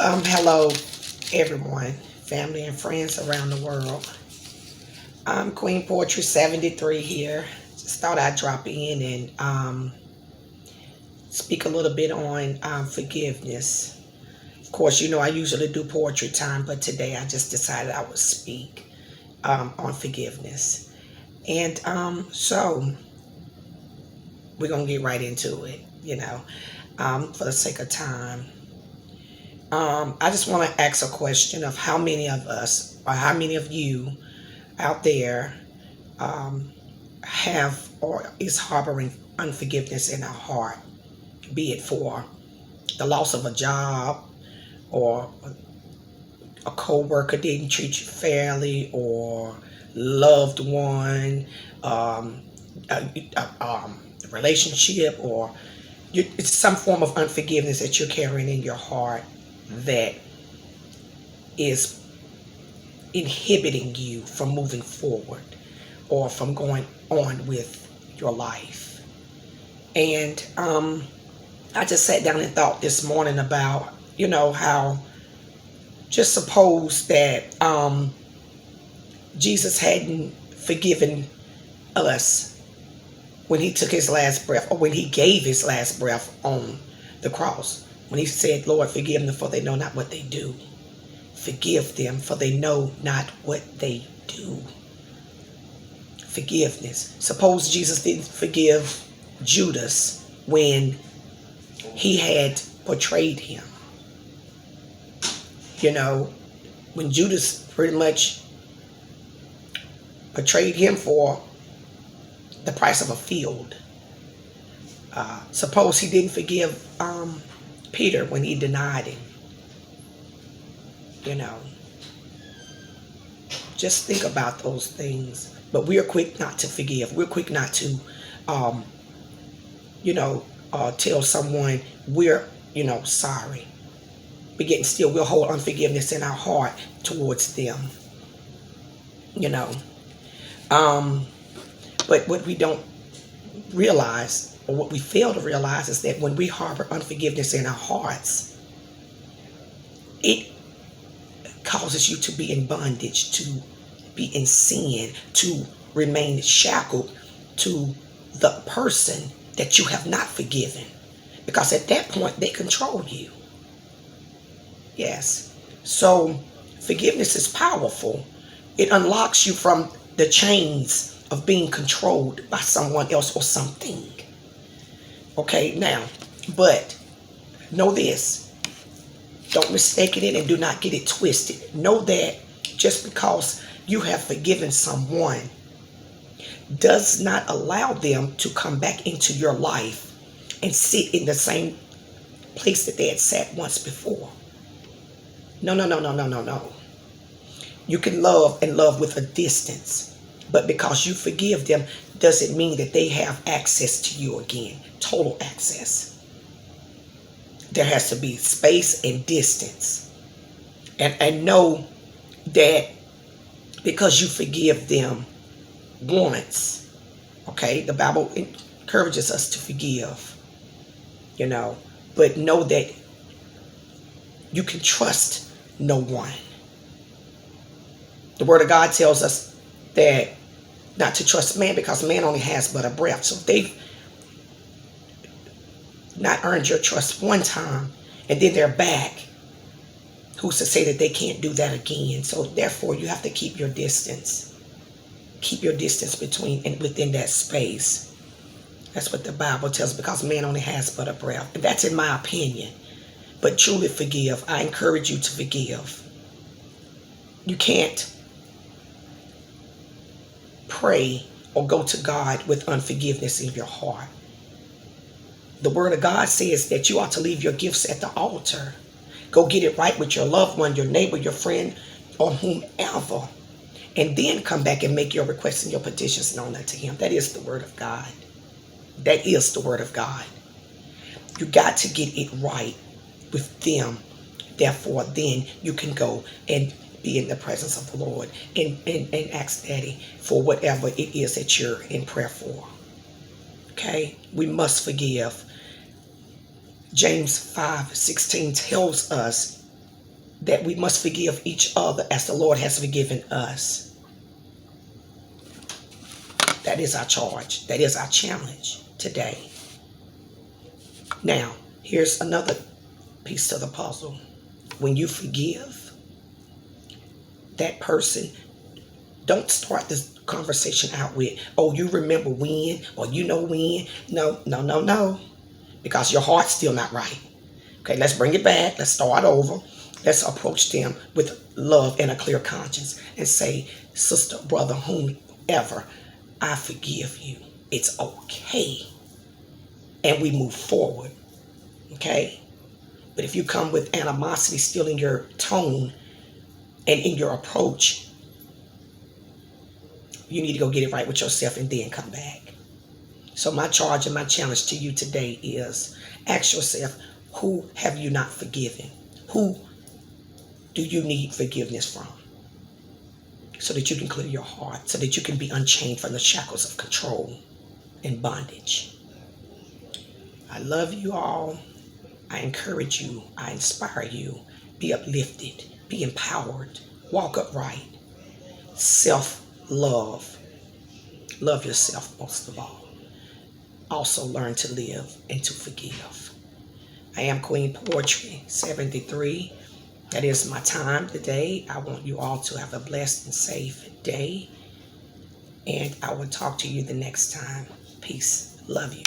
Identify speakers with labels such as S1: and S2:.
S1: Hello, everyone, family and friends around the world. I'm Queen Poetry 73 here. Just thought I'd drop in and speak a little bit on forgiveness. Of course, you know I usually do poetry time, but today I just decided I would speak on forgiveness. And so we're going to get right into it, for the sake of time. I just want to ask a question of how many of us, or how many of you out there have or is harboring unforgiveness in our heart, be it for the loss of a job, or a co-worker didn't treat you fairly, or loved one, relationship, or it's some form of unforgiveness that you're carrying in your heart that is inhibiting you from moving forward or from going on with your life. And I just sat down and thought this morning about, how just suppose that Jesus hadn't forgiven us when he took his last breath, or when he gave his last breath on the cross, when he said, Lord, forgive them, for they know not what they do. Forgive them, for they know not what they do. Forgiveness. Suppose Jesus didn't forgive Judas when he had betrayed him. When Judas pretty much betrayed him for the price of a field. Suppose he didn't forgive Peter when he denied him. Just think about those things. But we're quick not to forgive. We're quick not to, tell someone we're, sorry. But yet still we'll hold unforgiveness in our heart towards them. But what we don't realize, or what we fail to realize, is that when we harbor unforgiveness in our hearts, it causes you to be in bondage, to be in sin, to remain shackled to the person that you have not forgiven. Because at that point, they control you. Yes. So forgiveness is powerful. It unlocks you from the chains of being controlled by someone else or something. Okay, now, but know this. Don't mistake it and do not get it twisted. Know that just because you have forgiven someone does not allow them to come back into your life and sit in the same place that they had sat once before. No, no, no, no, no, no, no. You can love and love with a distance. But because you forgive them doesn't mean that they have access to you again. Total access. There has to be space and distance. And know that because you forgive them once, okay, the Bible encourages us to forgive, but know that you can trust no one. The Word of God tells us that not to trust man, because man only has but a breath. So if they've not earned your trust one time and then they're back, who's to say that they can't do that again? So therefore you have to keep your distance. Keep your distance between and within that space. That's what the Bible tells, because man only has but a breath. And that's in my opinion. But truly forgive. I encourage you to forgive. You can't pray or go to God with unforgiveness in your heart. The Word of God says that you ought to leave your gifts at the altar. Go get it right with your loved one, your neighbor, your friend, or whomever. And then come back and make your requests and your petitions known unto Him. That is the Word of God. That is the Word of God. You got to get it right with them. Therefore, then you can go and be in the presence of the Lord and ask Daddy for whatever it is that you're in prayer for. Okay? We must forgive. James 5:16 tells us that we must forgive each other as the Lord has forgiven us. That is our charge. That is our challenge today. Now, here's another piece to the puzzle. When you forgive that person, don't start this conversation out with, oh, you remember when, or you know when. No, no, no, no. Because your heart's still not right. Okay, let's bring it back. Let's start over. Let's approach them with love and a clear conscience and say, sister, brother, whomever, I forgive you. It's okay. And we move forward. Okay? But if you come with animosity still in your tone and in your approach, you need to go get it right with yourself and then come back. So my charge and my challenge to you today is ask yourself, who have you not forgiven? Who do you need forgiveness from? So that you can clear your heart, so that you can be unchained from the shackles of control and bondage. I love you all. I encourage you. I inspire you. Be uplifted. Be empowered. Walk upright. Self-love. Love yourself most of all. Also learn to live and to forgive. I am Queen Poetry 73. That is my time today. I want you all to have a blessed and safe day. And I will talk to you the next time. Peace. Love you.